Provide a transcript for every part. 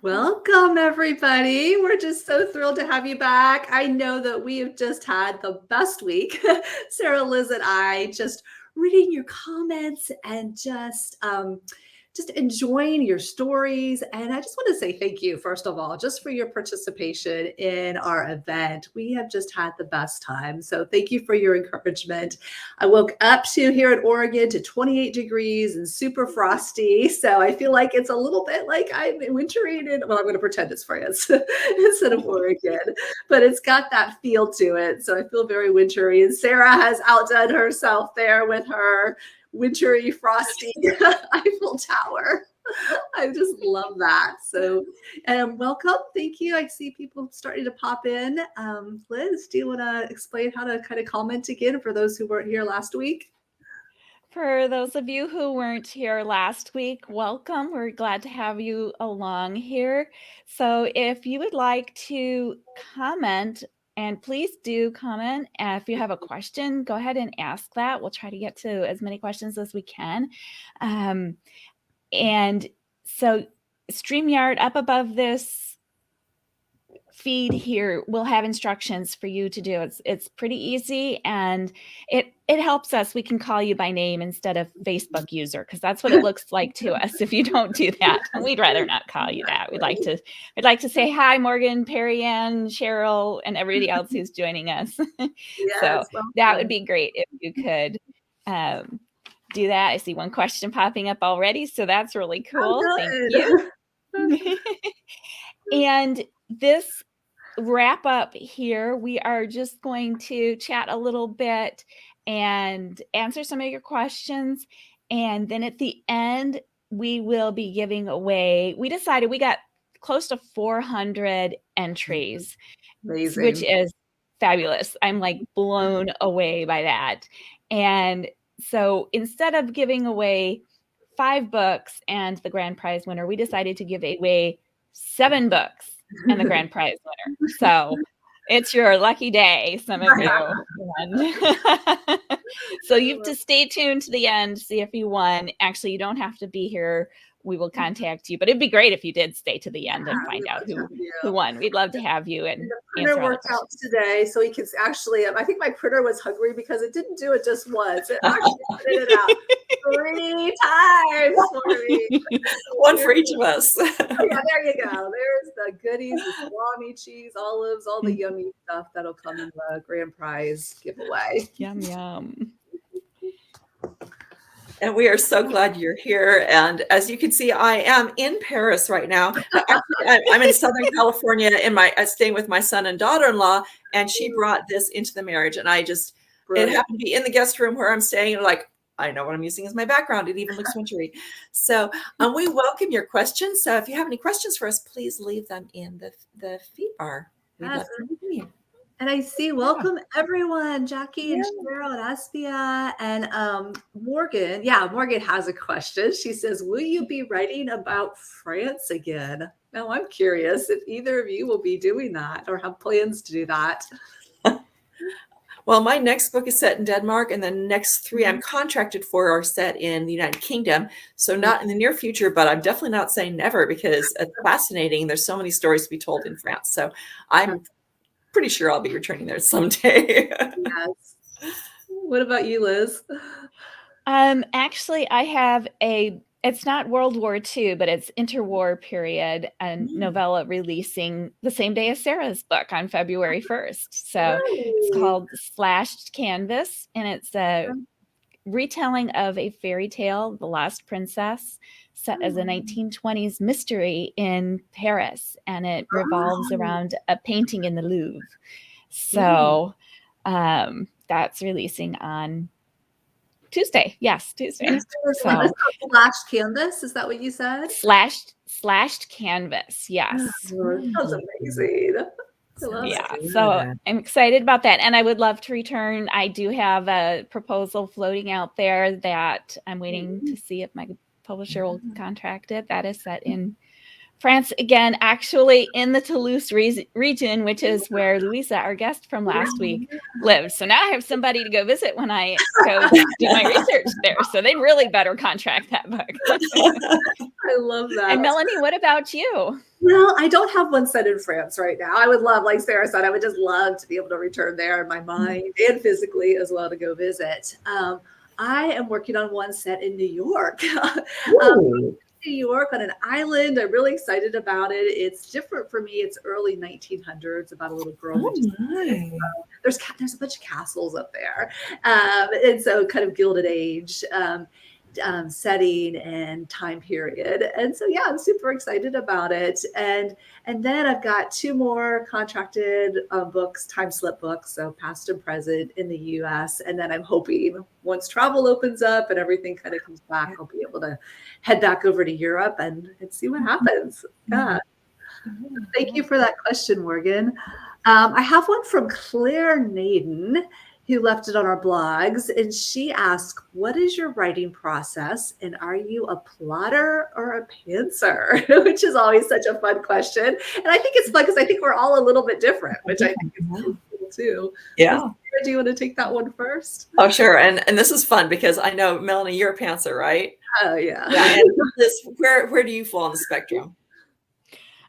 Welcome, everybody. We're just so thrilled to have you back. I know that we have just had the best week, Sarah, Liz, and I, just reading your comments and just enjoying your stories. And I just want to say thank you, first of all, just for your participation in our event. We have just had the best time. So thank you for your encouragement. I woke up to here in Oregon to 28 degrees and super frosty. So I feel like it's a little bit like I'm wintering in, well, I'm going to pretend it's France instead of Oregon, but it's got that feel to it. So I feel very wintry. And Sarah has outdone herself there with her wintry, frosty Eiffel Tower. I just love that. So, welcome. Thank you. I see people starting to pop in. Liz, do you want to explain how to kind of comment again for those who weren't here last week? For those of you who weren't here last week, welcome. We're glad to have you along here. So if you would like to comment, and please do comment. If you have a question, go ahead and ask that. We'll try to get to as many questions as we can. And so StreamYard, up above this feed here will have instructions for you to do. It's pretty easy, and it helps us. We can call you by name instead of Facebook user, because that's what it looks like to us if you don't do that. And we'd rather not call you that. We'd like to say hi, Morgan, Perry Ann, Cheryl, and everybody else who's joining us. Yes, So welcome. that would be great if you could do that. I see one question popping up already, so that's really cool. Thank you. And this wrap up here, we are just going to chat a little bit and answer some of your questions. And then at the end, we will be giving away, we decided we got close to 400 entries, Amazing. which is fabulous. I'm like blown away by that. And so instead of giving away 5 books and the grand prize winner, we decided to give away 7 books and the grand prize winner. So it's your lucky day, some of you. So you have to stay tuned to the end, see if you won. Actually, you don't have to be here. We will contact you, but it'd be great if you did stay to the end and find out who won. We'd love to have you and printer worked out today, so he can actually. I think my printer was hungry because it didn't do it just once. It actually printed it out 3 times for me. One for each of us. Oh, yeah, there you go. There's the goodies, the salami, cheese, olives, all the yummy stuff that'll come in the grand prize giveaway. Yum, yum. And we are so glad you're here. And as you can see, I am in Paris right now. I'm in Southern California staying with my son and daughter-in-law, and she brought this into the marriage. And it happened to be in the guest room where I'm staying. Like, I know what I'm using as my background. It even looks wintry. So we welcome your questions. So if you have any questions for us, please leave them in the feed bar. Yes. And I see, welcome everyone, Jackie and Cheryl and Aspia and Morgan. Yeah, Morgan has a question. She says, will you be writing about France again? Now, I'm curious if either of you will be doing that or have plans to do that. Well, my next book is set in Denmark, and the next 3 I'm contracted for are set in the United Kingdom. So not in the near future, but I'm definitely not saying never, because it's fascinating. There's so many stories to be told in France. So I'm pretty sure I'll be returning there someday. Yes. What about you, Liz? Actually, I have it's not World War II, but it's interwar period, and novella releasing the same day as Sarah's book on February 1st. So it's called Slashed Canvas, and it's a retelling of a fairy tale, The Lost Princess, set as a 1920s mystery in Paris, and it revolves around a painting in the Louvre. So that's releasing on Tuesday. Yes, Tuesday. So slashed canvas, is that what you said? Slashed canvas, yes. That's amazing. Yeah, so I'm excited about that. And I would love to return. I do have a proposal floating out there that I'm waiting to see if my publisher will contract it. That is set in France again, actually in the Toulouse region, which is where Louisa, our guest from last week, lives. So now I have somebody to go visit when I go do my research there. So they really better contract that book. I love that. And Melanie, what about you? Well, I don't have one set in France right now. I would love, like Sarah said, I would just love to be able to return there in my mind and physically as well to go visit. I am working on one set in New York. New York on an island. I'm really excited about it. It's different for me. It's early 1900s about a little girl. There's a bunch of castles up there. And so kind of Gilded Age setting and time period. And so, yeah, I'm super excited about it. And then I've got 2 more contracted books, time slip books, so past and present in the US. And then I'm hoping once travel opens up and everything kind of comes back, I'll be able to head back over to Europe and see what happens. Yeah. Thank you for that question, Morgan. I have one from Claire Naden, who left it on our blogs, and she asked, what is your writing process, and are you a plotter or a pantser? Which is always such a fun question. And I think it's fun because I think we're all a little bit different, which I think is really cool too. Yeah. Do you want to take that one first? Oh, sure. And this is fun because I know, Melanie, you're a pantser, right? Oh, yeah. And where do you fall on the spectrum?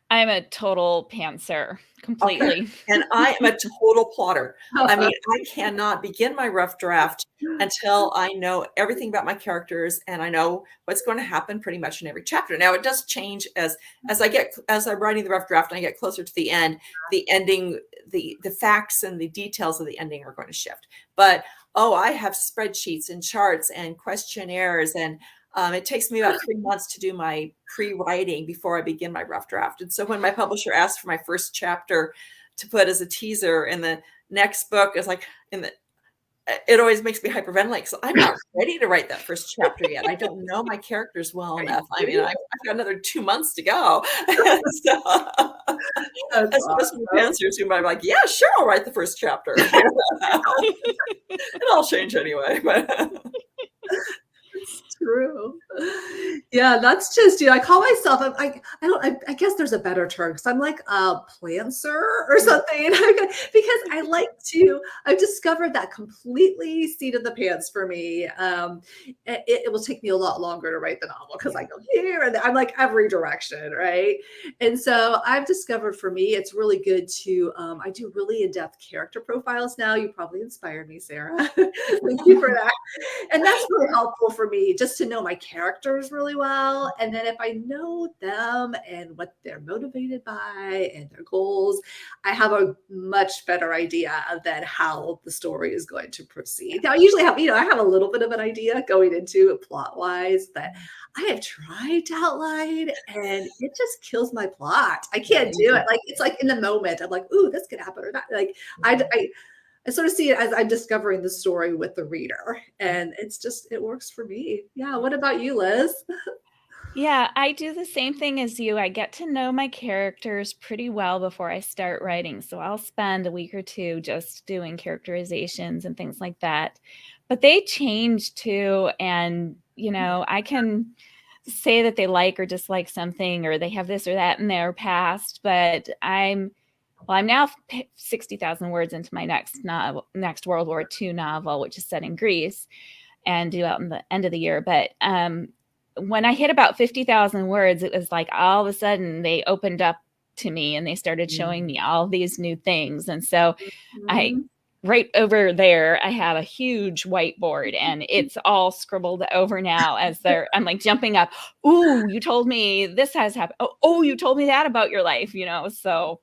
I'm a total pantser, completely. Okay. And I am a total plotter. I mean, I cannot begin my rough draft until I know everything about my characters and I know what's going to happen pretty much in every chapter. Now, it does change as I'm writing the rough draft and I get closer to the end, the ending, the facts and the details of the ending are going to shift. But, I have spreadsheets and charts and questionnaires, and it takes me about 3 months to do my pre-writing before I begin my rough draft. And so when my publisher asked for my first chapter to put as a teaser in the next book, it's like it always makes me hyperventilate because I'm not ready to write that first chapter yet. I don't know my characters well enough. I mean, I've got another 2 months to go. So, as opposed to answers who might be like, yeah, sure, I'll write the first chapter. It'll change anyway. But true. Yeah, that's just, I call myself, I guess there's a better term because I'm like a plantser or something because I've discovered that completely seat of the pants for me. It will take me a lot longer to write the novel because I go here and I'm like every direction, right? And so I've discovered for me, it's really good to, I do really in-depth character profiles now. You probably inspired me, Sarah. Thank you for that. And that's really helpful for me just to know my characters really well. And then if I know them and what they're motivated by and their goals, I have a much better idea of then how the story is going to proceed. Now, I usually have, I have a little bit of an idea going into it plot-wise, but I have tried to outline and it just kills my plot. I can't do it. Like, it's like in the moment, I'm like, ooh, this could happen or not. Like, I sort of see it as I'm discovering the story with the reader, and it works for me. Yeah. What about you, Liz? Yeah, I do the same thing as you. I get to know my characters pretty well before I start writing. So I'll spend a week or 2 just doing characterizations and things like that. But they change too. And, I can say that they like or dislike something, or they have this or that in their past, but I'm now 60,000 words into my next World War II novel, which is set in Greece and due out in the end of the year. But when I hit about 50,000 words, it was like all of a sudden they opened up to me and they started showing me all these new things. And so right over there, I have a huge whiteboard and it's all scribbled over now I'm like jumping up. Ooh, you told me this has happened. Oh, you told me that about your life, so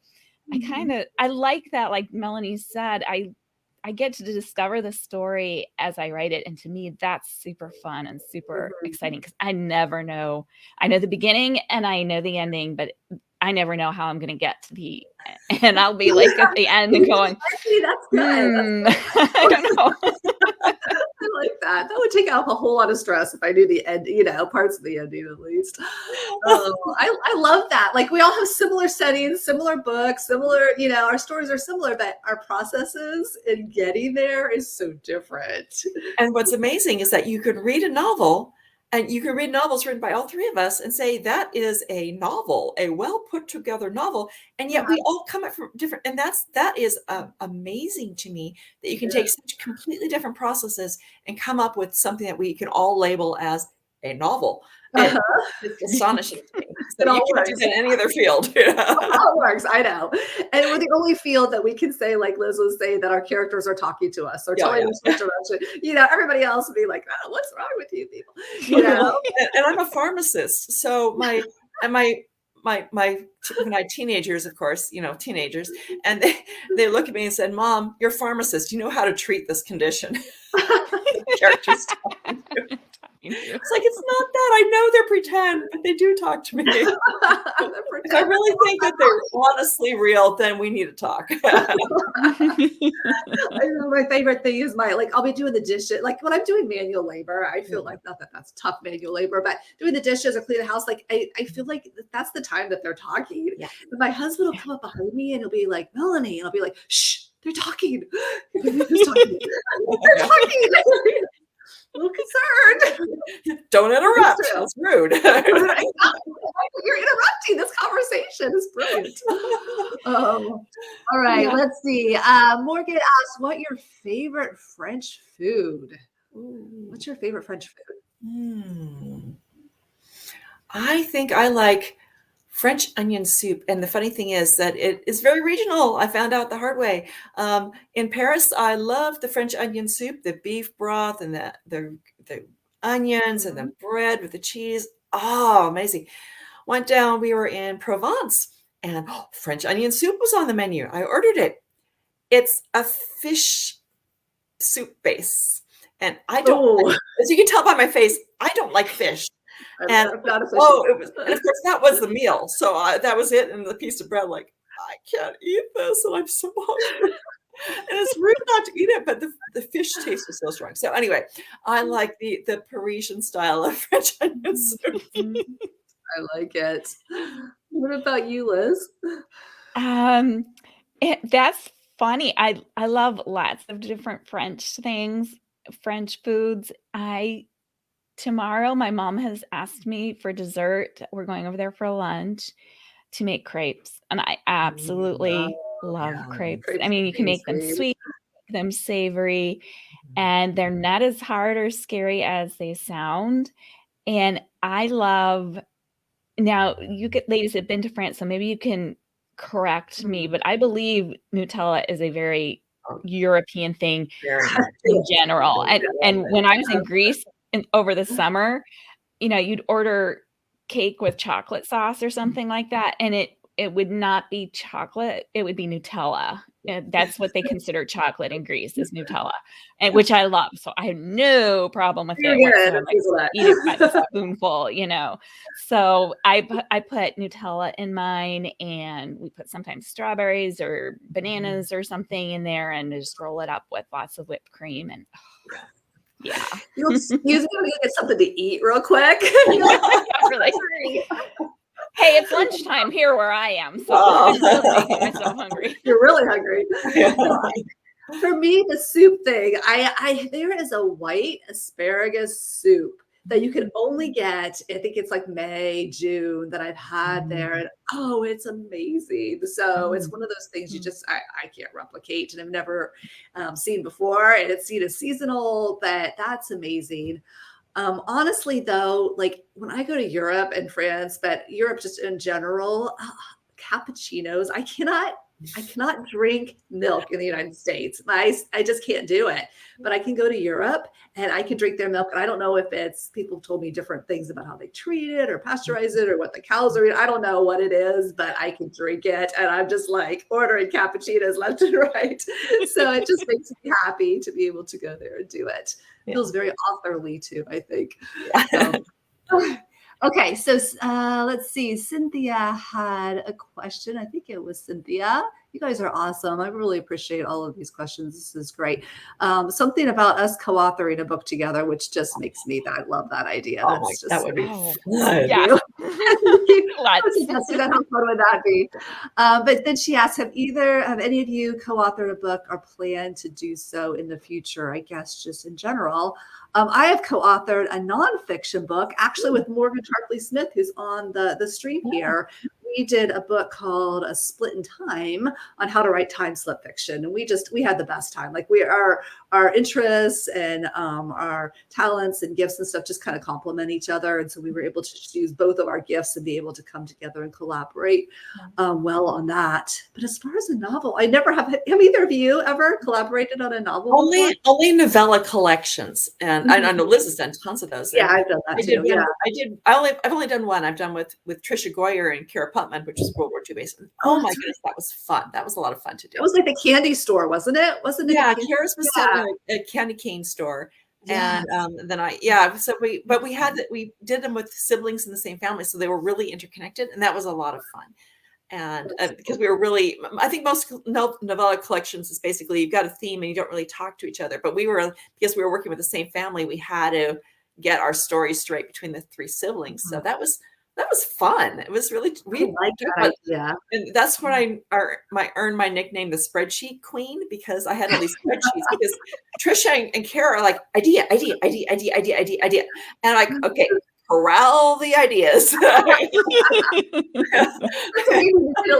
I like that, like Melanie said, I get to discover the story as I write it. And to me, that's super fun and super exciting because I never know. I know the beginning and I know the ending, but I never know how I'm going to get to the end. And I'll be like at the end and going, that's good. I don't know. I like that. That would take out a whole lot of stress if I knew the end, parts of the ending at least. I love that. Like we all have similar settings, similar books, similar, our stories are similar, but our processes in getting there is so different. And what's amazing is that you could read a novel And you can read novels written by all three of us and say that is a novel, a well put together novel, and yet we all come at from different. And that is amazing to me, that you can take such completely different processes and come up with something that we can all label as a novel. It's astonishing to me. So you can't do that in any other field. It all works, I know. And we're the only field that we can say, like Liz was saying, that our characters are talking to us or telling us which direction. You know, everybody else would be like, oh, what's wrong with you people? You know? And I'm a pharmacist. So my teenagers, of course, you know, teenagers, and they look at me and said, Mom, you're a pharmacist. You know how to treat this condition. Characters talking to. It's like, it's not that. I know they're pretend, but they do talk to me. If I really think that they're honestly real, then we need to talk. I know my favorite thing is I'll be doing the dishes. Like when I'm doing manual labor, I feel like, not that that's tough manual labor, but doing the dishes or clean the house, like I feel like that's the time that they're talking. Yeah. But my husband will come up behind me and he'll be like, Melanie, and I'll be like, shh, they're talking. They're talking. A little concerned. Don't interrupt. That's rude. You're interrupting this conversation. It's brilliant. All right, let's see. Morgan asks, what your favorite French food? What's your favorite French food? I think I like French onion soup. And the funny thing is that it is very regional. I found out the hard way. In Paris, I love the French onion soup, the beef broth and the onions and the bread with the cheese. Oh, amazing. We were in Provence and French onion soup was on the menu. I ordered it. It's a fish soup base. And I don't, as you can tell by my face, I don't like fish. And of course that was the meal. So that was it, and the piece of bread. Like, I can't eat this, and I'm so hungry. And it's rude not to eat it, but the fish taste is so strong. So anyway, I like the Parisian style of French onion soup. I like it. What about you, Liz? That's funny. I love lots of different French things, French foods. Tomorrow, my mom has asked me for dessert. We're going over there for lunch to make crepes. And I absolutely love crepes. I mean, you can make them sweet, make them savory, and they're not as hard or scary as they sound. And I love, now ladies have been to France, so maybe you can correct me, but I believe Nutella is a very European thing in general. And when I was in Greece, over the summer, you know, you'd order cake with chocolate sauce or something like that, and it would not be chocolate; it would be Nutella. And that's what they consider chocolate in Greece, is Nutella, and which I love. So I have no problem with it. Eat it by the spoonful, you know. So I put Nutella in mine, and we put sometimes strawberries or bananas or something in there, and just roll it up with lots of whipped cream and. Yeah. Excuse me, we get something to eat real quick. Hey, it's lunchtime here where I am, so I'm really making myself hungry. You're really hungry. For me, the soup thing, there is a white asparagus soup that you can only get, I think it's like May, June, that I've had there. And it's amazing. So it's one of those things you just, I can't replicate and I've never seen before. And it's seen as seasonal, but that's amazing. Honestly, though, like when I go to Europe and France, but Europe just in general, cappuccinos, I cannot drink milk in the United States. I just can't do it. But I can go to Europe and I can drink their milk. And I don't know if it's, people told me different things about how they treat it or pasteurize it or what the cows are eating. I don't know what it is, but I can drink it. And I'm just like ordering cappuccinos left and right. So it just makes me happy to be able to go there and do it. It feels very authorly too, I think. Okay, so let's see. Cynthia had a question. I think it was Cynthia. You guys are awesome. I really appreciate all of these questions. This is great. Something about us co-authoring a book together, which just makes me, I love that idea. That would be fun. Yeah. I was suggesting that. How fun would that be? But then she asked, have any of you co-authored a book or plan to do so in the future? I guess just in general. I have co-authored a nonfiction book, actually with Morgan Tarpley Smith, who's on the stream here. We did a book called A Split in Time on how to write time slip fiction. And we had the best time. Like our interests and our talents and gifts and stuff just kind of complement each other. And so we were able to use both of our gifts and be able to come together and collaborate well on that. But as far as a novel, have either of you ever collaborated on a novel? Only novella collections. And I know Liz has done tons of those. Yeah, I've done that too. I've only done one. I've done with Tricia Goyer and Kara Putman, which is World War II based. Oh my goodness, that was fun. That was a lot of fun to do. It was like the candy store, wasn't it? Yeah, Kara's was set in a candy cane store. And then we did them with siblings in the same family, so they were really interconnected, and that was a lot of fun. And because we were really, I think most novella collections is basically you've got a theme and you don't really talk to each other. But because we were working with the same family, we had to get our stories straight between the three siblings. So that was fun. It was really and that's when I earned my nickname, the Spreadsheet Queen, because I had all these spreadsheets. Because Tricia and Kara are like idea, and I'm like, okay, corral the ideas.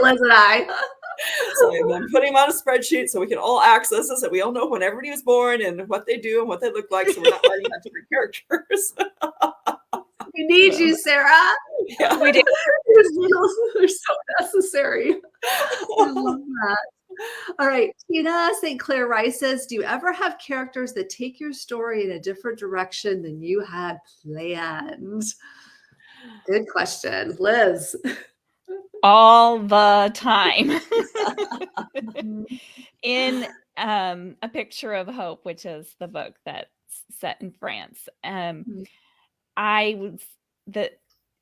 Liz and I. So I'm putting them on a spreadsheet so we can all access this, and we all know when everybody was born and what they do and what they look like, so we're not writing on different characters. We need you, Sarah. Yeah, we do. They're so necessary. I love that. All right. Tina St. Clair Rice says, do you ever have characters that take your story in a different direction than you had planned? Good question. Liz. All the time. In A Picture of Hope, which is the book that's set in France,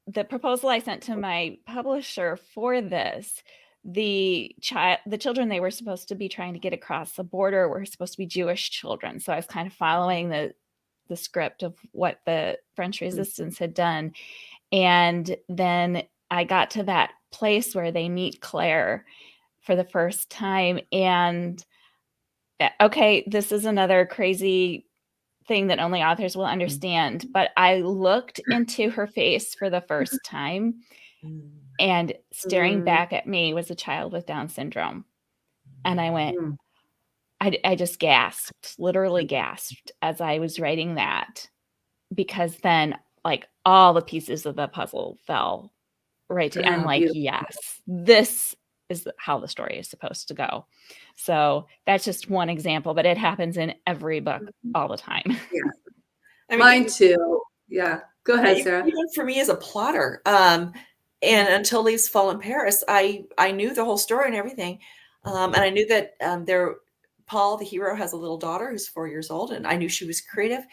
the proposal I sent to my publisher for this, the children they were supposed to be trying to get across the border were supposed to be Jewish children. So I was kind of following the script of what the French resistance had done. And then I got to that place where they meet Claire for the first time. And okay, this is another crazy thing that only authors will understand, but I looked into her face for the first time, and staring back at me was a child with Down syndrome. And I went, I just gasped, literally gasped as I was writing that, because then like all the pieces of the puzzle fell right to, I'm like, beautiful. Yes, this is how the story is supposed to go. So that's just one example, but it happens in every book all the time. Yeah. I mean, mine too. Yeah. Go ahead, Sarah. Even for me as a plotter, and until Leaves Fall in Paris, I knew the whole story and everything. And I knew that Paul, the hero, has a little daughter who's 4 years old, and I knew she was creative.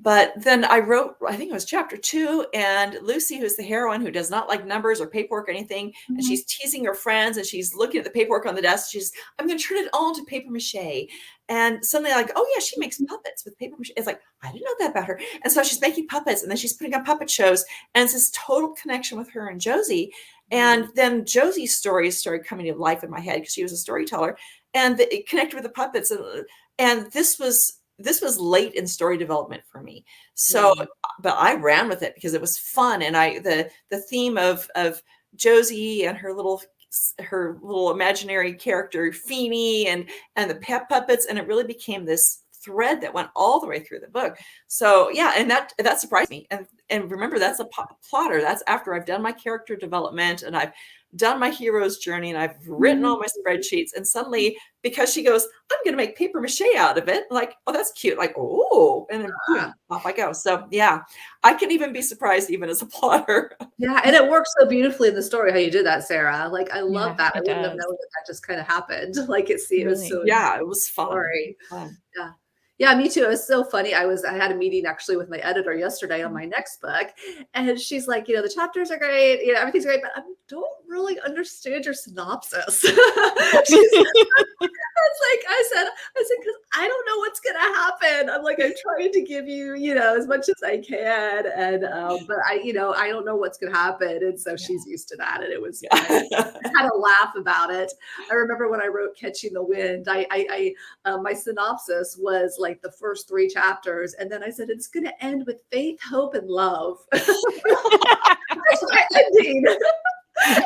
But then I wrote, I think it was chapter 2, and Lucy, who's the heroine, who does not like numbers or paperwork or anything, and she's teasing her friends, and she's looking at the paperwork on the desk. She's, I'm going to turn it all into paper mache. And suddenly like, oh yeah, she makes puppets with paper mache. It's like, I didn't know that about her. And so she's making puppets, and then she's putting on puppet shows, and it's this total connection with her and Josie. And then Josie's stories started coming to life in my head because she was a storyteller, and it connected with the puppets. And this was late in story development for me. So, but I ran with it because it was fun. And the theme of Josie and her little imaginary character, Feeny, and the pet puppets. And it really became this thread that went all the way through the book. So yeah. And that surprised me. And remember, that's a plotter. That's after I've done my character development and I've done my hero's journey and I've written all my spreadsheets, and suddenly, because she goes, I'm going to make paper mache out of it. Like, oh, that's cute. Like, oh, and then boom, off I go. So yeah, I can even be surprised even as a plotter. Yeah. And it works so beautifully in the story, how you did that, Sarah. Like, I love that. I wouldn't have known that just kind of happened. Like it was so, yeah, it was fun. Yeah. Yeah, me too. It was so funny. I had a meeting actually with my editor yesterday on my next book, and she's like, the chapters are great, everything's great, but I don't really understand your synopsis. She's because I don't know what's gonna happen. I'm like, I'm trying to give you, as much as I can, and but I don't know what's gonna happen, and so she's used to that, and it was. I had a laugh about it. I remember when I wrote Catching the Wind, my synopsis was like the first 3 chapters, and then I said it's gonna end with faith, hope, and love. That's my ending. I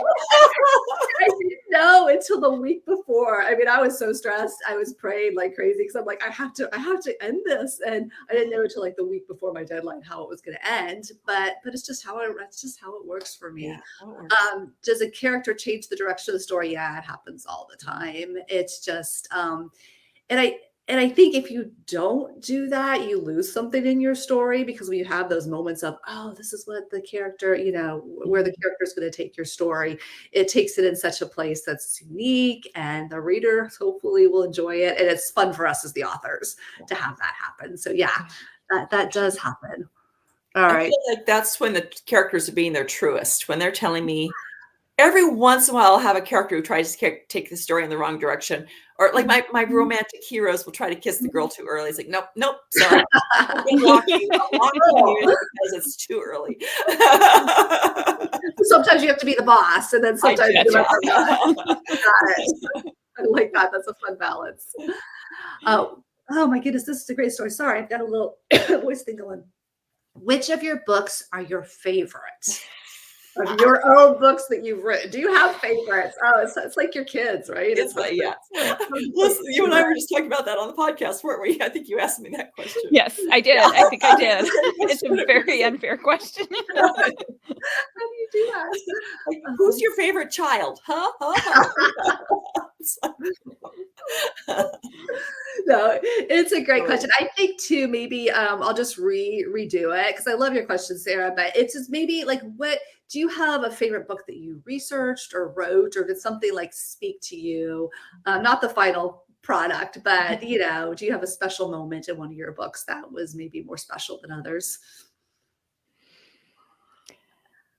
didn't know until the week before. I mean, I was so stressed. I was praying like crazy because I'm like, I have to end this, and I didn't know until like the week before my deadline how it was going to end. But it's just how it works for me. Yeah, does a character change the direction of the story? Yeah, it happens all the time. It's just and I think if you don't do that, you lose something in your story, because when you have those moments of, oh, this is what the character, where the character is going to take your story, it takes it in such a place that's unique, and the reader hopefully will enjoy it. And it's fun for us as the authors to have that happen. So yeah, that does happen. All right. I feel like that's when the characters are being their truest, when they're telling me. Every once in a while, I'll have a character who tries to take the story in the wrong direction. Or like my romantic heroes will try to kiss the girl too early. It's like, nope, sorry. I've been walking because it's too early. Sometimes you have to be the boss, and then sometimes you got it. I like that. That's a fun balance. Oh my goodness, this is a great story. Sorry, I've got a little voice thing going. Which of your books are your favorites? Of your own books that you've written, do you have favorites? Oh, it's like your kids, right? It's like, yeah. Listen, you and I were just talking about that on the podcast, weren't we? I think you asked me that question. Yes, I did. Yeah. I think I did. It's a very unfair question. How do you do that? Like, who's your favorite child? Huh? No, it's a great question. I think too, maybe I'll just redo it because I love your question, Sarah. But it's just maybe like, what do you have a favorite book that you researched or wrote, or did something like speak to you? Not the final product, but do you have a special moment in one of your books that was maybe more special than others?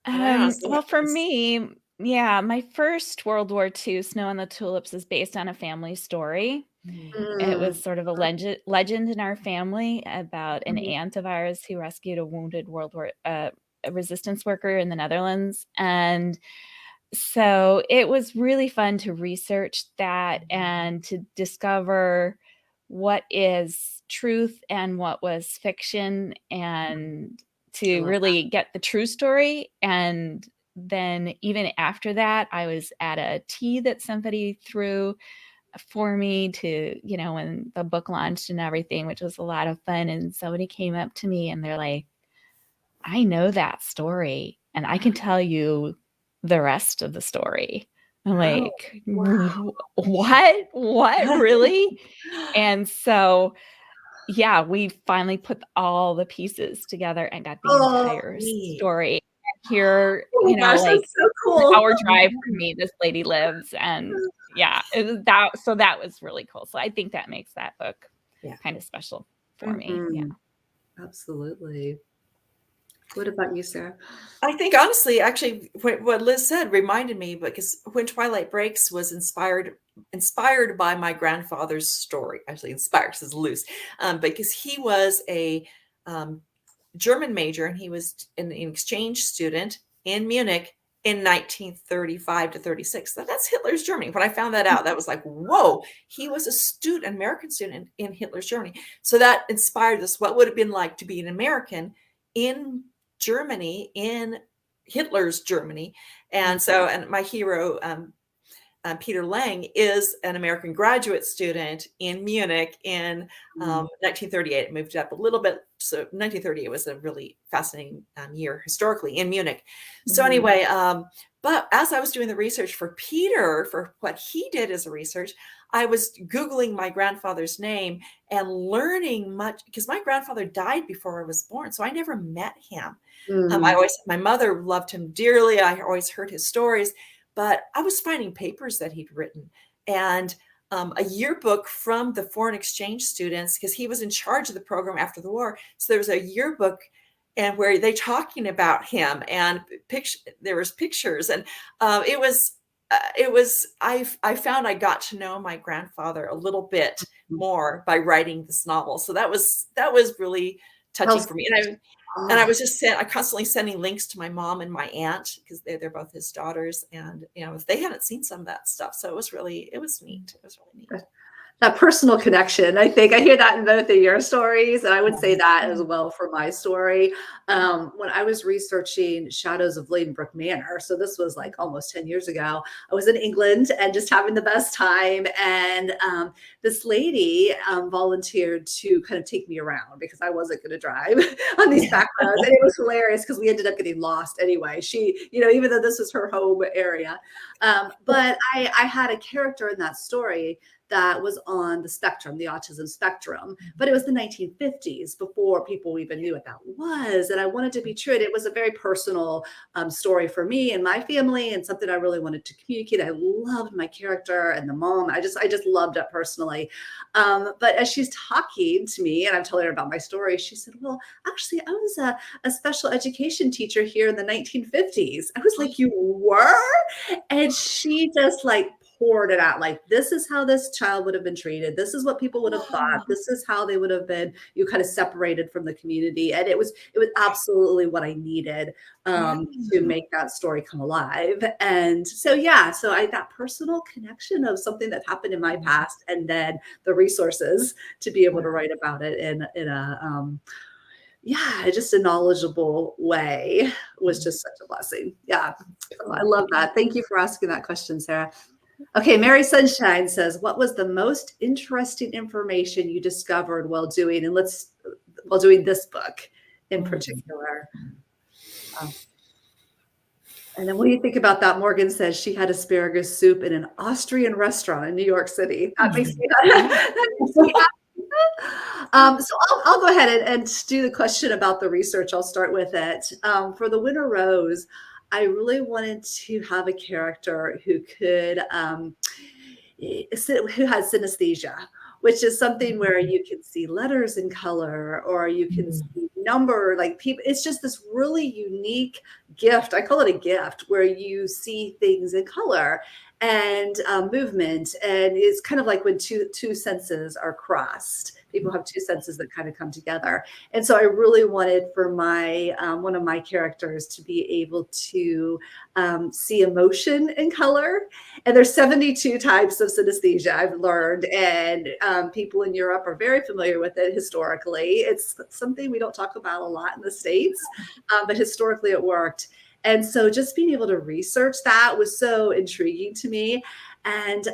Well, for me, yeah, my first World War II, Snow on the Tulips, is based on a family story. It was sort of a legend in our family about an aunt of ours who rescued a wounded a resistance worker in the Netherlands. And so it was really fun to research that and to discover what is truth and what was fiction, and to really get the true story. And then even after that, I was at a tea that somebody threw for me to, when the book launched and everything, which was a lot of fun. And somebody came up to me and they're like, I know that story and I can tell you the rest of the story. I'm like, wow. What really? And so, yeah, we finally put all the pieces together and got the entire story. Here, gosh, like so cool. An hour drive from me, this lady lives, and yeah, it was that. So that was really cool. So I think that makes that book kind of special for me. Yeah, absolutely. What about you, Sarah? I think honestly, actually, what Liz said reminded me, because When Twilight Breaks was inspired by my grandfather's story. Actually, inspired because it's loose, because he was a German major, and he was an exchange student in Munich in 1935 to 36. That's Hitler's Germany. When I found that out, that was like, whoa, he was an American student in Hitler's Germany. So that inspired us. What would it have been like to be an American in Germany, in Hitler's Germany? And so, and my hero, Peter Lang, is an American graduate student in Munich in 1938. It moved up a little bit. So 1938 was a really fascinating year historically in Munich. So anyway, but as I was doing the research for Peter, for what he did as a research, I was Googling my grandfather's name and learning much, because my grandfather died before I was born. So I never met him. My mother loved him dearly. I always heard his stories. But I was finding papers that he'd written, and a yearbook from the foreign exchange students, because he was in charge of the program after the war. So there was a yearbook, and where they talking about him, and there was pictures, and it was I found I got to know my grandfather a little bit more by writing this novel. So that was really touching for me. And I was just I constantly sending links to my mom and my aunt because they're both his daughters, and if they hadn't seen some of that stuff, so it was neat. It was really neat. That personal connection. I think I hear that in both of your stories. And I would say that as well for my story. When I was researching Shadows of Bladenbrook Manor, so this was like almost 10 years ago, I was in England and just having the best time. And this lady volunteered to kind of take me around because I wasn't going to drive on these back roads. And it was hilarious because we ended up getting lost anyway. She, even though this was her home area. But I had a character in that story that was on the spectrum, the autism spectrum, but it was the 1950s before people even knew what that was. And I wanted to be true. And it was a very personal story for me and my family, and something I really wanted to communicate. I loved my character and the mom. I just loved it personally. But as she's talking to me and I'm telling her about my story, she said, well, actually, I was a special education teacher here in the 1950s. I was like, you were? And she just like poured it out, like, this is how this child would have been treated. This is what people would have thought. This is how they would have been, kind of separated from the community. And it was absolutely what I needed to make that story come alive. And so, that personal connection of something that happened in my past, and then the resources to be able to write about it in a just a knowledgeable way was just such a blessing. Yeah, I love that. Thank you for asking that question, Sarah. Okay, Mary Sunshine says, what was the most interesting information you discovered while doing this book in particular? And then what do you think about that? Morgan says she had asparagus soup in an Austrian restaurant in New York City. That makes me so I'll go ahead and do the question about the research. I'll start with it. For the Winter Rose, I really wanted to have a character who could, who has synesthesia, which is something where you can see letters in color, or you can see number, like people. It's just this really unique gift. I call it a gift, where you see things in color and movement. And it's kind of like when two senses are crossed. People have two senses that kind of come together. And so I really wanted for my one of my characters to be able to see emotion in color. And there's 72 types of synesthesia I've learned, and people in Europe are very familiar with it historically. It's something we don't talk about a lot in the States, but historically it worked. And so just being able to research that was so intriguing to me. And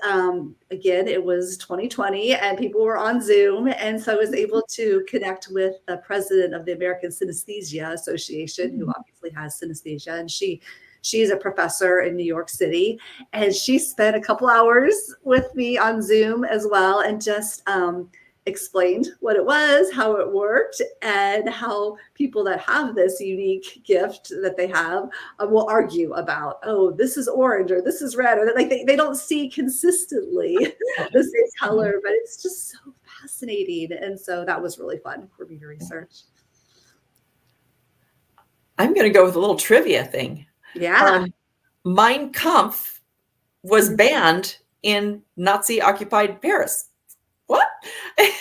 again, it was 2020 and people were on Zoom. And so I was able to connect with the president of the American Synesthesia Association, who obviously has synesthesia. And she's a professor in New York City. And she spent a couple hours with me on Zoom as well, and just explained what it was, how it worked, and how people that have this unique gift that they have will argue about, oh, this is orange or this is red, or like they don't see consistently the same color, but it's just so fascinating. And so that was really fun for me to research. I'm going to go with a little trivia thing. Yeah. Mein Kampf was banned in Nazi-occupied Paris. What? They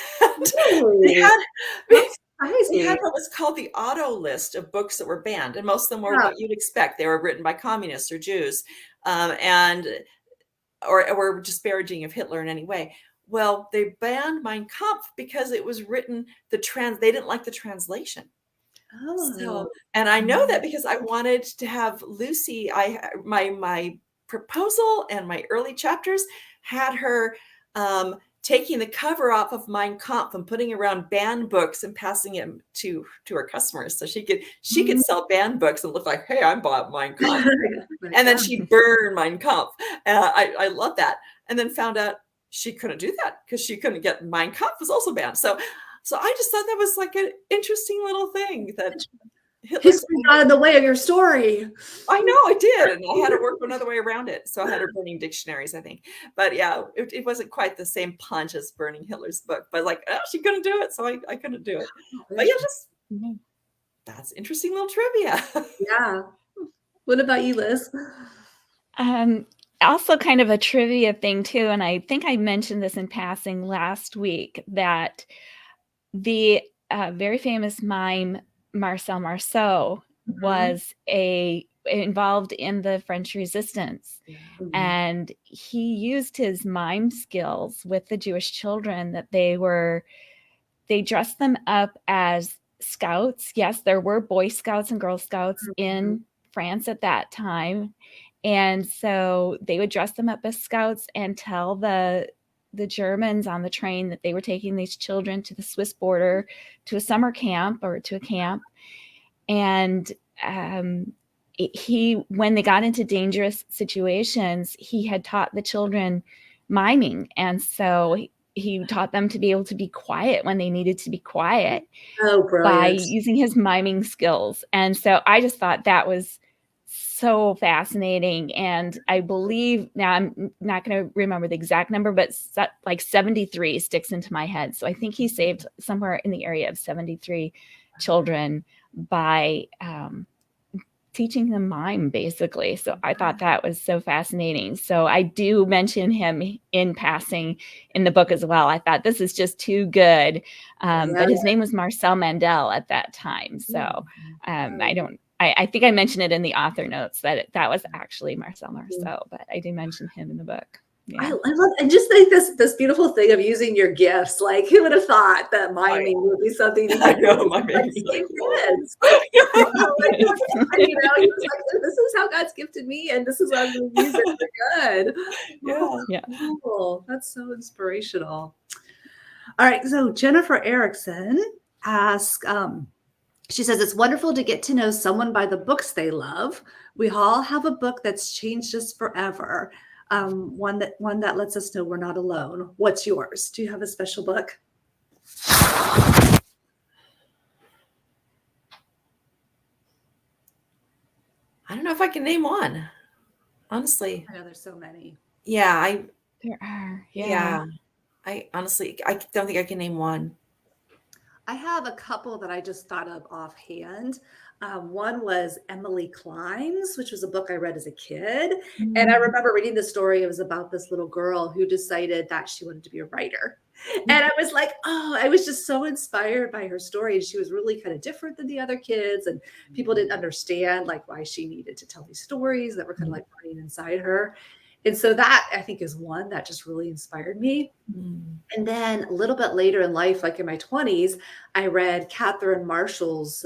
had what was called the auto list of books that were banned, and most of them were what you'd expect. They were written by communists or Jews, or were disparaging of Hitler in any way. Well, they banned Mein Kampf because it was written they didn't like the translation. Oh. So, and I know that because I wanted to have Lucy. My proposal and my early chapters had her taking the cover off of Mein Kampf and putting around banned books and passing it to her customers, so she could sell banned books and look like, hey, I bought Mein Kampf. And then she'd burn Mein Kampf. I love that. And then found out she couldn't do that because she couldn't get Mein Kampf was also banned. So I just thought that was like an interesting little thing that history got in the way of your story. I know I did, and I had to work another way around it. So I had her burning dictionaries, I think. But yeah, it wasn't quite the same punch as burning Hitler's book. But like, she couldn't do it, so I couldn't do it. But yeah, that's interesting little trivia. Yeah. What about you, Liz? also kind of a trivia thing too, and I think I mentioned this in passing last week, that the very famous mime Marcel Marceau was involved in the French Resistance. Mhm. And he used his mime skills with the Jewish children, that they dressed them up as scouts. Yes, there were Boy Scouts and Girl Scouts in France at that time. And so they would dress them up as scouts and tell the Germans on the train that they were taking these children to the Swiss border to a summer camp or to a camp. And when they got into dangerous situations, he had taught the children miming. And so he taught them to be able to be quiet when they needed to be quiet by using his miming skills. And so I just thought that was so fascinating. And I believe, now I'm not going to remember the exact number, but like 73 sticks into my head. So I think he saved somewhere in the area of 73 children by teaching them mime, basically. So I thought that was so fascinating. So I do mention him in passing in the book as well. I thought this is just too good. But his name was Marcel Mandel at that time. So I think I mentioned it in the author notes that that was actually Marcel Marceau, but I do mention him in the book. Yeah. I love, and just like this beautiful thing of using your gifts. Like, who would have thought that miming would be something you I could know, do? my baby's Like, like, kids. You know, he was like, this is how God's gifted me, and this is what I'm going to use it for good. Yeah. Cool. That's so inspirational. All right, so Jennifer Erickson asks, she says, it's wonderful to get to know someone by the books they love. We all have a book that's changed us forever. One that lets us know we're not alone. What's yours? Do you have a special book? I don't know if I can name one, honestly. I know there's so many. Yeah, There are. yeah. I honestly, I don't think I can name one. I have a couple that I just thought of offhand. One was Emily Climbs, which was a book I read as a kid. And I remember reading the story. It was about this little girl who decided that she wanted to be a writer. And I was like, oh, I was just so inspired by her story. And she was really kind of different than the other kids. And people didn't understand like why she needed to tell these stories that were kind of like running inside her. And so that I think is one that just really inspired me. And then a little bit later in life, like in my 20s, I read Catherine Marshall's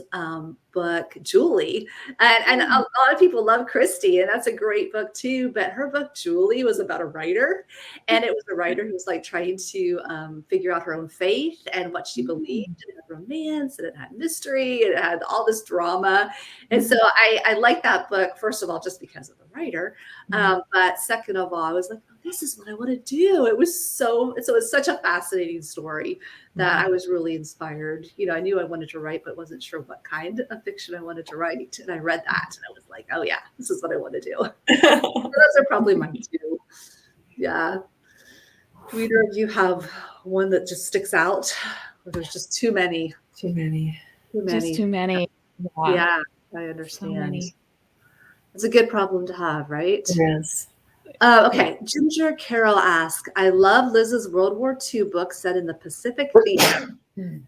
book, Julie. And a lot of people love Christie, and that's a great book too. But her book, Julie, was about a writer. And it was a writer who was like trying to figure out her own faith and what she believed. It had romance, and it had mystery, and it had all this drama. And so I like that book, first of all, just because of the writer. But second of all, I was like, oh, this is what I want to do. It was such a fascinating story that I was really inspired. You know, I knew I wanted to write, but wasn't sure what kind of fiction I wanted to write. And I read that and I was like, oh yeah, this is what I want to do. So those are probably mine too. Yeah. Do either of you have one that just sticks out? Or there's just too many? Too many. Just too many. Yeah, I understand. It's a good problem to have, right? It is. Okay, Ginger Carroll asks, I love Liz's World War II book set in the Pacific theme.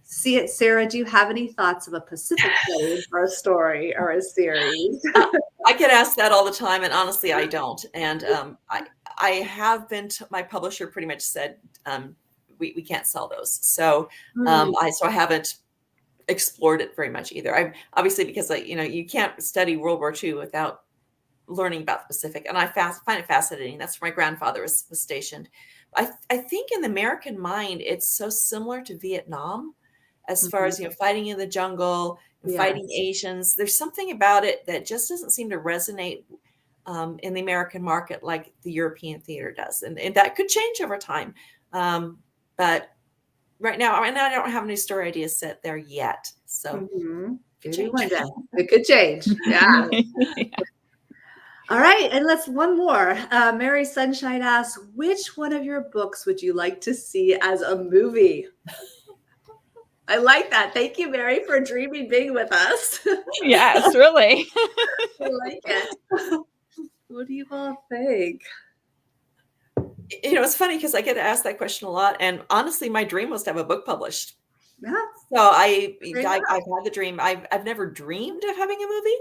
See it, Sarah, do you have any thoughts of a Pacific setting for a story or a series? I get asked that all the time, and honestly, I don't. And I have been, my publisher pretty much said, we can't sell those. So I haven't explored it very much either. I obviously, because you can't study World War II without learning about the Pacific, and I find it fascinating. That's where my grandfather was stationed. I think in the American mind, it's so similar to Vietnam, as far as fighting in the jungle and fighting Asians. There's something about it that just doesn't seem to resonate in the American market like the European theater does, and that could change over time. But right now, I don't have any story ideas set there yet, so it could change. Yeah. All right, and let's one more. Mary Sunshine asks, which one of your books would you like to see as a movie? I like that. Thank you, Mary, for dreaming big with us. Yes, really. I like it. What do you all think? It's funny because I get asked that question a lot, and honestly, my dream was to have a book published. Yeah. So Great. I've had the dream. I've never dreamed of having a movie,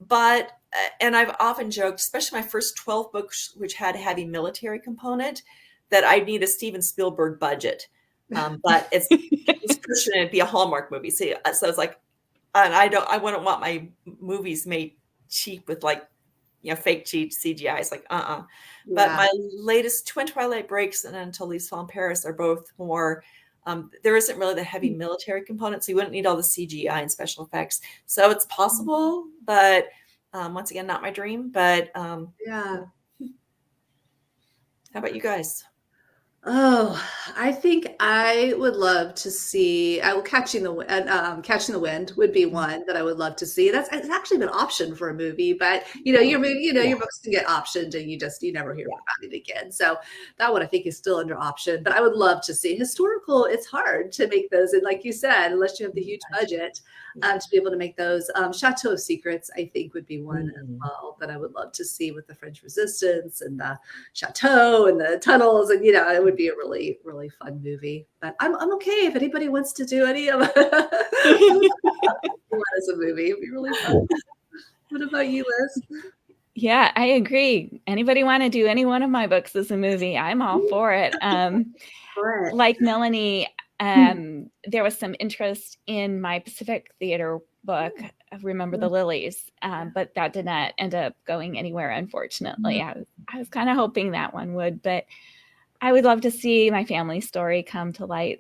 but and I've often joked, especially my first 12 books, which had a heavy military component, that I'd need a Steven Spielberg budget. But it's pushing it to be a Hallmark movie. So it's like, and I wouldn't want my movies made cheap with like, fake cheap CGI. It's like, But Yeah. my latest When Twilight Breaks and Until Leaves Fall in Paris are both more, there isn't really the heavy military component, so you wouldn't need all the CGI and special effects. So it's possible, but once again, not my dream. But Yeah. how about you guys? Oh, I think I would love to see. Catching the Wind would be one that I would love to see. It's actually been optioned for a movie, but your movie, Yeah. your books can get optioned, and you never hear about it again. So that one I think is still under option. But I would love to see historical. It's hard to make those, and like you said, unless you have the huge budget, to be able to make those. Chateau of Secrets, I think, would be one as well that I would love to see with the French Resistance and the chateau and the tunnels, and it would be a really, really fun movie. But I'm okay if anybody wants to do any of it as a movie. It'd be really fun. What about you, Liz? Yeah, I agree. Anybody want to do any one of my books as a movie? I'm all for it. Like Melanie, there was some interest in my Pacific Theater book, Remember the Lilies, but that did not end up going anywhere, unfortunately. I was kind of hoping that one would, but I would love to see my family story come to life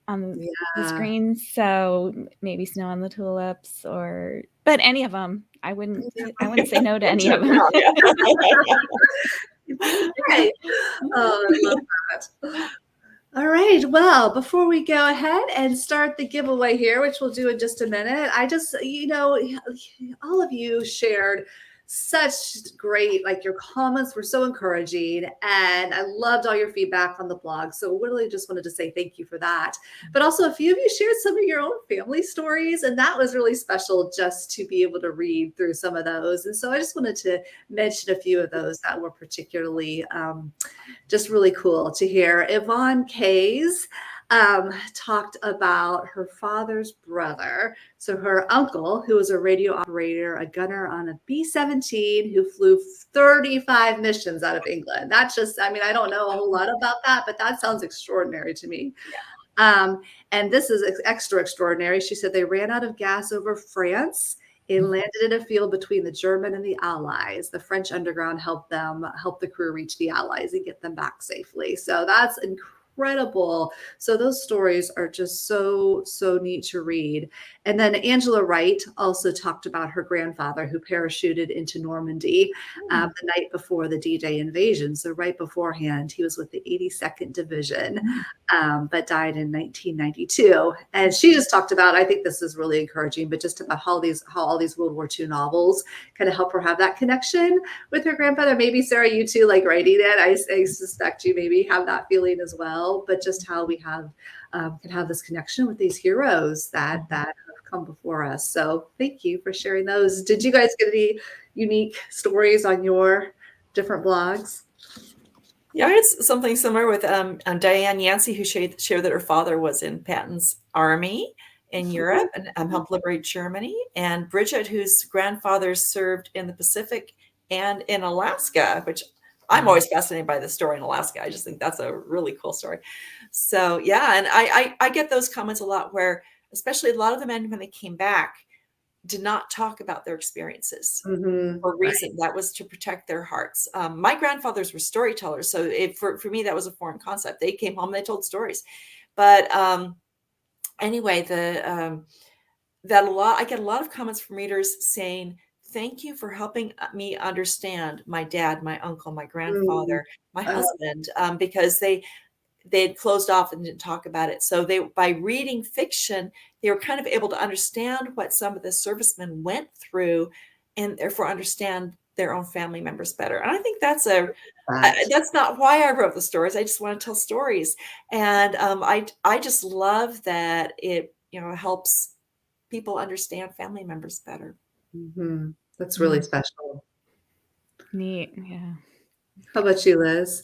on the screen. So maybe Snow on the Tulips, but any of them. I wouldn't say no to any of them. Right. Oh, I love that. All right. Well, before we go ahead and start the giveaway here, which we'll do in just a minute, I just, all of you shared such great, your comments were so encouraging, and I loved all your feedback on the blog. So really just wanted to say thank you for that. But also a few of you shared some of your own family stories, and that was really special just to be able to read through some of those. And so I just wanted to mention a few of those that were particularly just really cool to hear. Yvonne Kays talked about her father's brother. So her uncle, who was a radio operator, a gunner on a B-17, who flew 35 missions out of England. That's just, I don't know a whole lot about that, but that sounds extraordinary to me. And this is extra extraordinary. She said they ran out of gas over France. It landed in a field between the German and the Allies. The French underground helped the crew reach the Allies and get them back safely. So that's incredible. So those stories are just so, so neat to read. And then Angela Wright also talked about her grandfather who parachuted into Normandy the night before the D-Day invasion. So right beforehand, he was with the 82nd Division, but died in 1992. And she just talked about, I think this is really encouraging, but just about how all these World War II novels kind of help her have that connection with her grandfather. Maybe Sarah, you too, like writing it. I suspect you maybe have that feeling as well, but just how we can have this connection with these heroes that have come before us. So thank you for sharing those. Did you guys get any unique stories on your different blogs? Yeah, it's something similar with Diane Yancey, who shared that her father was in Patton's army in Europe and helped liberate Germany, and Bridget, whose grandfather served in the Pacific and in Alaska, which I'm always fascinated by the story in Alaska. I just think that's a really cool story. So yeah, and I get those comments a lot where, especially a lot of the men when they came back, did not talk about their experiences for a reason. That was to protect their hearts. My grandfathers were storytellers, so for me that was a foreign concept. They came home, they told stories, but anyway, I get a lot of comments from readers saying, thank you for helping me understand my dad, my uncle, my grandfather, my husband, because they had closed off and didn't talk about it. So by reading fiction, they were kind of able to understand what some of the servicemen went through, and therefore understand their own family members better. And I think that's not why I wrote the stories. I just want to tell stories. And I just love that it, helps people understand family members better. That's really special. Neat. Yeah. How about you, Liz?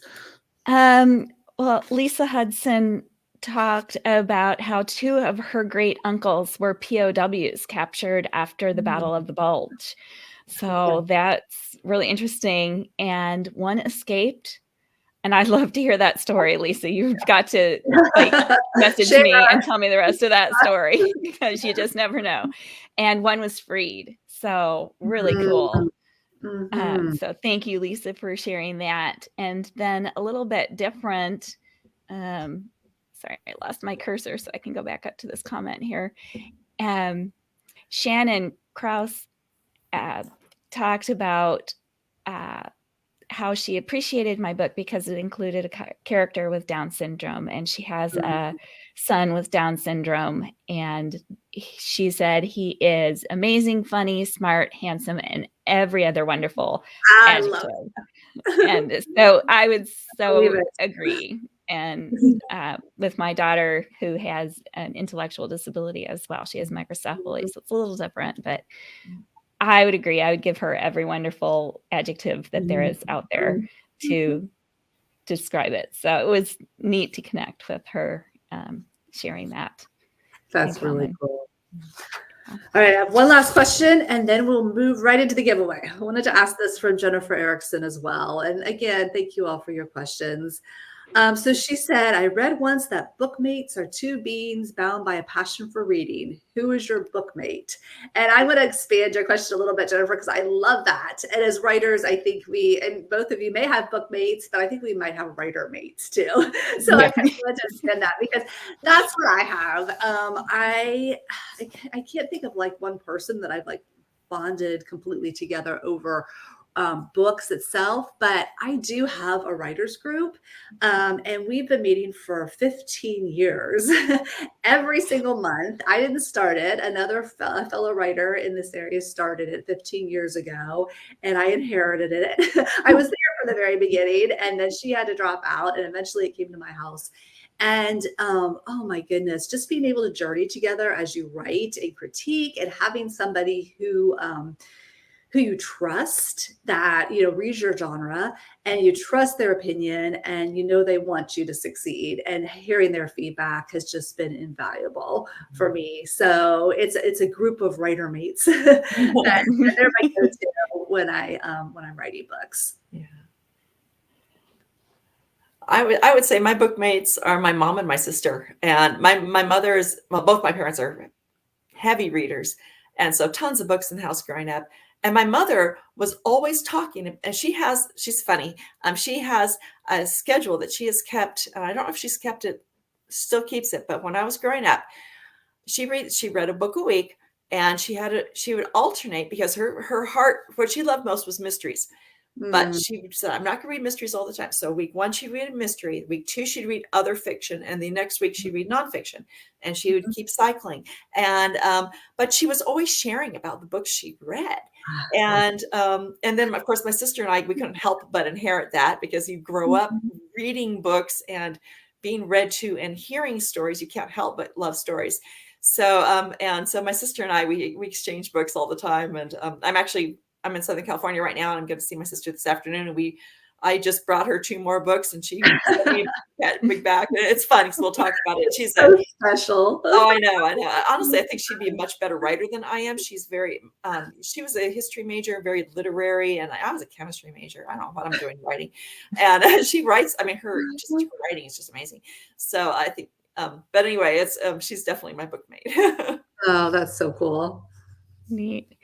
Well, Lisa Hudson talked about how two of her great uncles were POWs captured after the Battle of the Bulge. So that's really interesting. And one escaped. And I'd love to hear that story, Lisa. You've got to message me and tell me the rest of that story because you just never know. And one was freed. So really cool. So thank you, Lisa, for sharing that. And then a little bit different. Sorry, I lost my cursor so I can go back up to this comment here. Shannon Krause talked about how she appreciated my book because it included a character with Down syndrome, and she has a son with Down syndrome. And she said he is amazing, funny, smart, handsome, and every other wonderful adjective. And so I would agree. And with my daughter, who has an intellectual disability as well, she has microcephaly, so it's a little different, but I would agree. I would give her every wonderful adjective that there is out there to describe it. So it was neat to connect with her sharing that. That's really cool. All right, I have one last question, and then we'll move right into the giveaway. I wanted to ask this from Jennifer Erickson as well. And again, thank you all for your questions. So she said, I read once that bookmates are two beings bound by a passion for reading. Who is your bookmate? And I'm going to expand your question a little bit, Jennifer, because I love that. And as writers, I think and both of you may have bookmates, but I think we might have writer mates too. So I kind of want to understand that because that's what I have. I can't think of like one person that I've like bonded completely together over books itself, but I do have a writers group, and we've been meeting for 15 years every single month. I didn't start it. Another fellow writer in this area started it 15 years ago, and I inherited it. I was there from the very beginning, and then she had to drop out, and eventually it came to my house. And oh my goodness, just being able to journey together as you write and critique, and having somebody who you trust, that reads your genre, and you trust their opinion, and they want you to succeed, and hearing their feedback has just been invaluable for me. So it's a group of writer mates that they're my go-to when I'm writing books. Yeah. I would say my bookmates are my mom and my sister, and my mother's, both my parents are heavy readers, and so tons of books in the house growing up. And my mother was always talking, and she's funny. She has a schedule that she has kept. I don't know if she's kept it, still keeps it, but when I was growing up, she read a book a week, and she would alternate because her heart, what she loved most was mysteries. But she said, I'm not going to read mysteries all the time. So week one, she'd read a mystery. Week two, she'd read other fiction. And the next week, she'd read nonfiction. And she would keep cycling. And but she was always sharing about the books she'd read. And then, of course, my sister and I, we couldn't help but inherit that, because you grow up reading books and being read to and hearing stories. You can't help but love stories. So so my sister and I, we exchange books all the time. And I'm in Southern California right now, and I'm going to see my sister this afternoon. And I just brought her 2 more books, and she sent me a big bag. It's funny, so we'll talk about it. She's so special. Oh, I know. Honestly, I think she'd be a much better writer than I am. She's very, she was a history major, very literary, and I was a chemistry major. I don't know what I'm doing writing. And she writes, her writing is just amazing. So I think, but anyway, she's definitely my bookmate. Oh, that's so cool. Neat.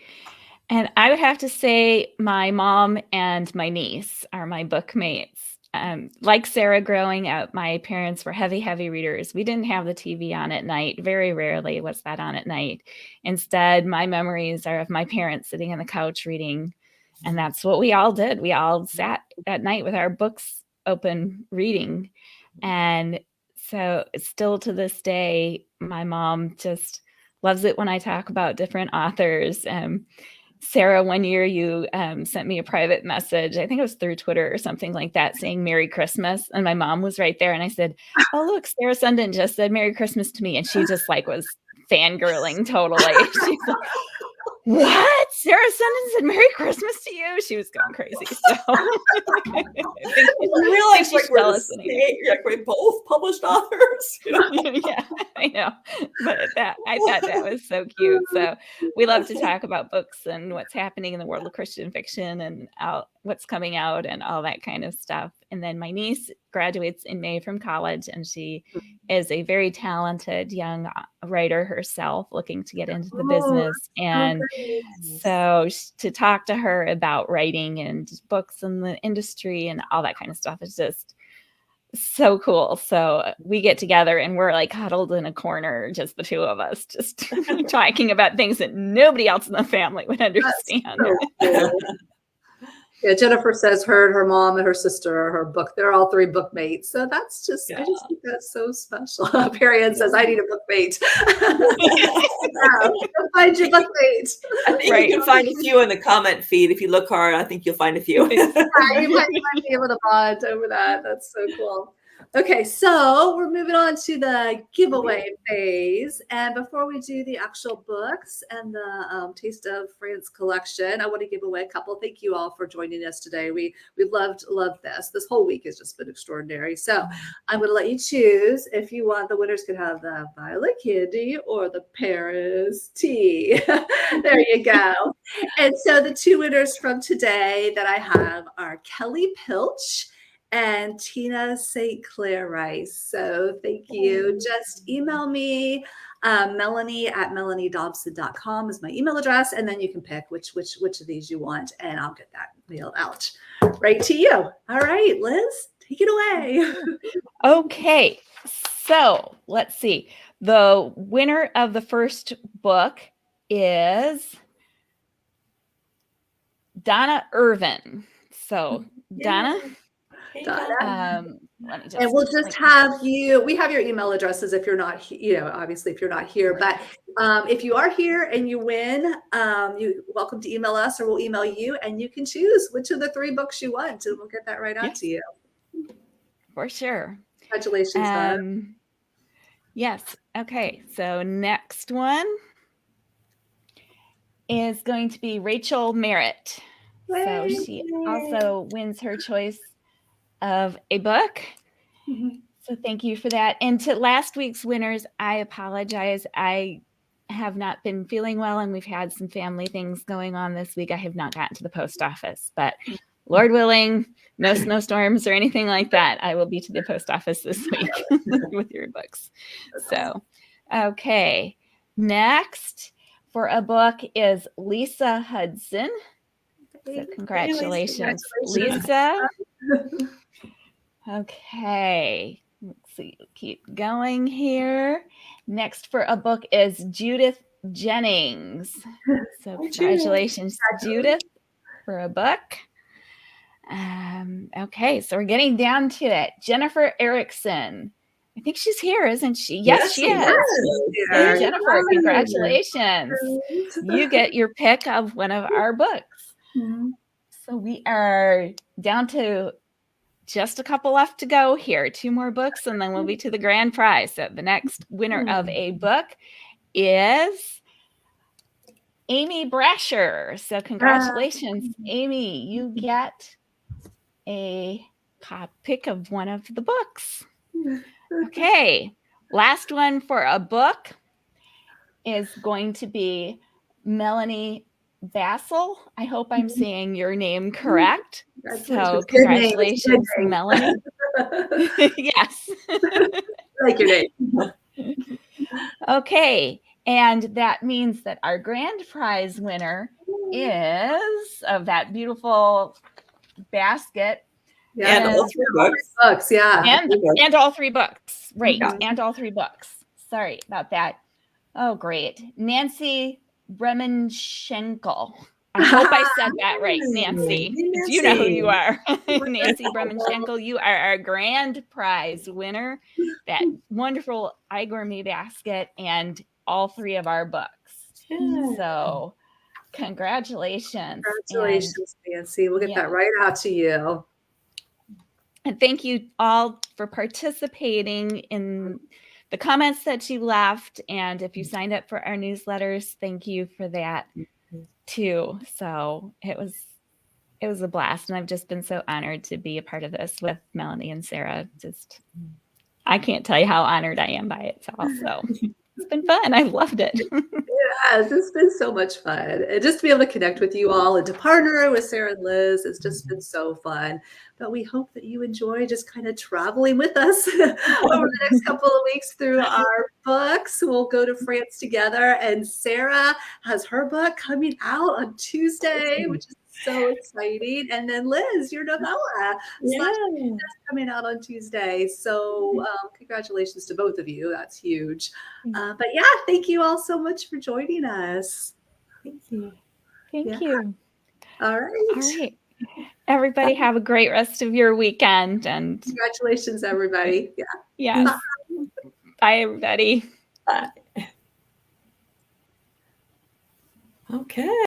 And I would have to say my mom and my niece are my bookmates. Like Sarah, growing up, my parents were heavy, heavy readers. We didn't have the TV on at night. Very rarely was that on at night. Instead, my memories are of my parents sitting on the couch reading. And that's what we all did. We all sat at night with our books open reading. And so still to this day, my mom just loves it when I talk about different authors. Sarah, one year you sent me a private message, I think it was through Twitter or something like that, saying Merry Christmas. And my mom was right there. And I said, oh, look, Sarah Sundin just said Merry Christmas to me. And she just was fangirling totally. She's like, what? Sarah Sundin said Merry Christmas to you. She was going crazy. So I realize like we're the same. Like we're both published authors. Yeah, I know. But I thought that was so cute. So we love to talk about books and what's happening in the world of Christian fiction and what's coming out and all that kind of stuff. And then my niece graduates in May from college, and she is a very talented young writer herself, looking to get into the business. And so to talk to her about writing and books and the industry and all that kind of stuff is just so cool. So we get together and we're like huddled in a corner, just the two of us, just talking about things that nobody else in the family would understand. Yeah, Jennifer says her mom and her sister are her book. They're all three bookmates. So that's just, I just think that's so special. Period says, I need a bookmate. Find your bookmate. I think you can find a few in the comment feed. If you look hard, I think you'll find a few. You might be able to bond over that. That's so cool. Okay, so we're moving on to the giveaway phase. And before we do the actual books and the Taste of France collection, I want to give away a couple. Thank you all for joining us today. We loved this. This whole week has just been extraordinary. So I'm going to let you choose if you want. The winners could have the Violet Candy or the Paris tea. There you go. And so the two winners from today that I have are Kelly Pilch and Tina St. Clair Rice. So thank you. Just email me, Melanie@melaniedobson.com is my email address. And then you can pick which of these you want, and I'll get that mailed out right to you. All right, Liz, take it away. Okay. So let's see. The winner of the first book is Donna Irvin. So Donna, let me just, and we'll just have you, we have your email addresses if you're not, obviously if you're not here, but if you are here and you win, you're welcome to email us, or we'll email you, and you can choose which of the three books you want, and we'll get that right out to you. For sure. Congratulations, Donna. Yes. Okay. So next one is going to be Rachel Merritt. So she also wins her choice of a book. So thank you for that. And to last week's winners, I apologize. I have not been feeling well, and we've had some family things going on this week. I have not gotten to the post office, but Lord willing, no snowstorms or anything like that, I will be to the post office this week with your books. So, okay. Next for a book is Lisa Hudson. So congratulations, Lisa. Okay, let's see, keep going here. Next for a book is Judith Jennings. So congratulations, Judith, for a book. Okay, so we're getting down to it. Jennifer Erickson. I think she's here, isn't she? Yes, she is. Hey, Jennifer, congratulations. You get your pick of one of our books. So we are down to just a couple left to go here. 2 more books, and then we'll be to the grand prize. So the next winner of a book is Amy Brasher. So congratulations, Amy. You get a pick of one of the books. Okay. Last one for a book is going to be Melanie Bassel. I hope I'm saying your name correct. So congratulations, Melanie. Yes. I like your name. Okay. And that means that our grand prize winner is of that beautiful basket. And all 3 books. Yeah. And all 3 books. Right. Yeah. And all 3 books. Sorry about that. Oh, great. Nancy Bremenschenkel. I hope I said that right, Nancy. You know who you are. Nancy Bremenschenkel, you are our grand prize winner. That wonderful iGourmet basket and all 3 of our books. So congratulations. Congratulations, Nancy. We'll get that right out to you. And thank you all for participating in the comments that you left. And if you signed up for our newsletters, thank you for that. too. So it was a blast. And I've just been so honored to be a part of this with Melanie and Sarah. Just, I can't tell you how honored I am by it. So also, it's been fun. I've loved it. Yes, it's been so much fun. And just to be able to connect with you all and to partner with Sarah and Liz, it's just been so fun. But we hope that you enjoy just kind of traveling with us over the next couple of weeks through our books. We'll go to France together. And Sarah has her book coming out on Tuesday, which is so exciting. And then Liz, your novella coming out on Tuesday. So congratulations to both of you. That's huge. But yeah, thank you all so much for joining us. Thank you. Thank you. All right. All right. Everybody have a great rest of your weekend. And congratulations, everybody. Yeah. Yes. Bye, everybody. Bye. Okay.